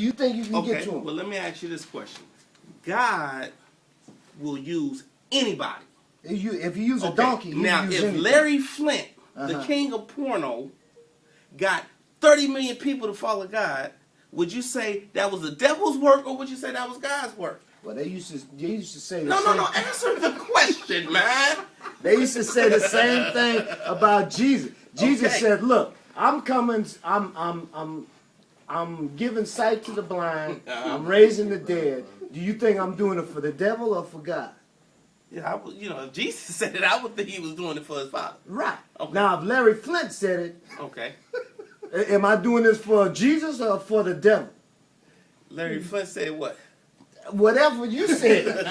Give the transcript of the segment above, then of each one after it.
You think you can get Okay, to him? well, let me ask you this question. God will use anybody. If you use a Okay, donkey, he now use if anything. Larry Flint, the Uh-huh. king of porno, got 30 million people to follow God, would you say that was the devil's work or would you say that was God's work? Well, they used to say the No, same. answer the question, man. They used to say the same thing about Jesus. Jesus Okay. said, "Look, I'm coming. I'm giving sight to the blind. I'm raising the dead. Do you think I'm doing it for the devil or for God?" Yeah, if Jesus said it, I would think he was doing it for his father. Right. Okay. Now, if Larry Flint said it, Okay. am I doing this for Jesus or for the devil? Larry Flint said what? Whatever you said.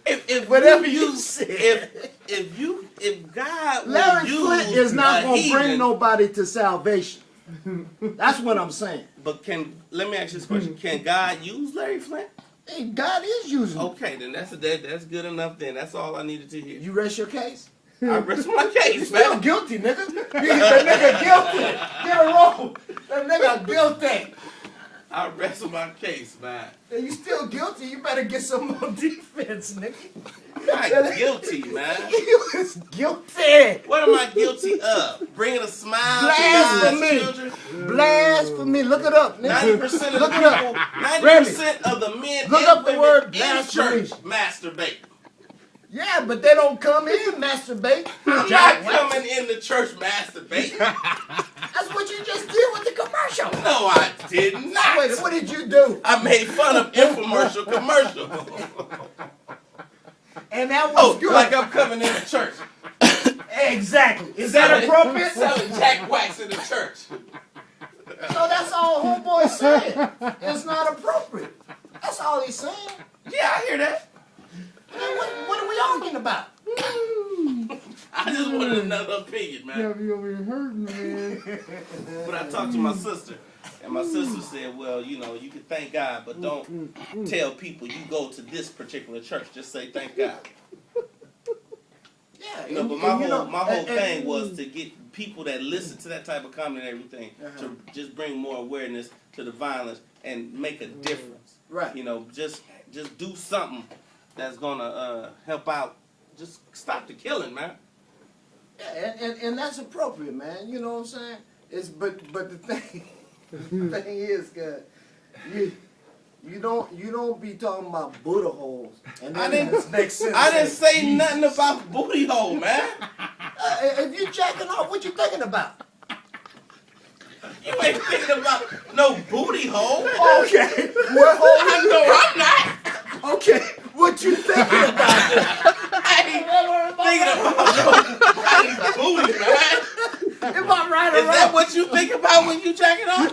If Whatever you you said. if God will Larry use Flint is not a going to bring heathen- nobody to salvation. That's what I'm saying. But let me ask you this question: can God use Larry Flint? Hey, God is using it. Okay, then that's good enough. Then that's all I needed to hear. You rest your case? I rest my case, Still man. guilty, nigga. That nigga guilty. Get a roll. That nigga guilty. I rest my case, man. You still guilty. You better get some more defense, nigga. I'm guilty, man. You is guilty. What am I guilty of? Bringing a smile to God's Blasphemy. children? Blasphemy. Look it up, nigga. 90% of the Look it people, up. 90% of the men Look and up the women word in blasphemy. church masturbate. Yeah, but they don't come in masturbate. I'm Jack not coming in the church masturbate. That's what you just did with the commercial. No, I did not. Wait, what did you do? I made fun of infomercial commercial. And that was good. Like I'm coming in the church. Exactly. Is that appropriate? Selling jack wax in the church. So that's all homeboy said. It's not appropriate. That's all he's saying. Yeah, I hear that. Man, what are we arguing about? I just wanted another opinion, man. Yeah, you over here hurting, man. But I talked to my sister, and my sister said, well, you can thank God, but don't tell people you go to this particular church. Just say thank God. Yeah. But my whole thing was to get people that listen to that type of comment and everything to just bring more awareness to the violence and make a difference. Right. Just do something that's gonna help out. Just stop the killing, man. Yeah, and that's appropriate, man. You know what I'm saying? But the thing is, God, you don't be talking about Buddha holes. And I then didn't. next sentence I didn't say Jesus. nothing about booty hole, man. If you jacking off, what you thinking about? You ain't thinking about no booty hole. Okay. What hole? I know I'm not. Okay. What you thinking about? I ain't thinking about nobody's booty, man. Am I right or Is wrong? that what you think about when you jacking off?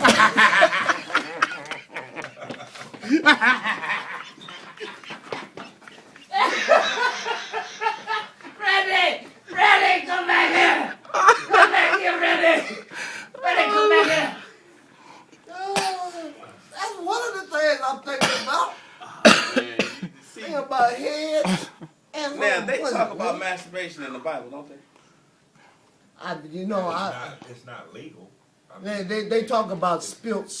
Ready, come back here. Come back here, Ready, come back here. That's one of the things I'm thinking about. Think about head and Now they pussy. talk about masturbation in the Bible, don't they? I It's not legal. they talk about spilt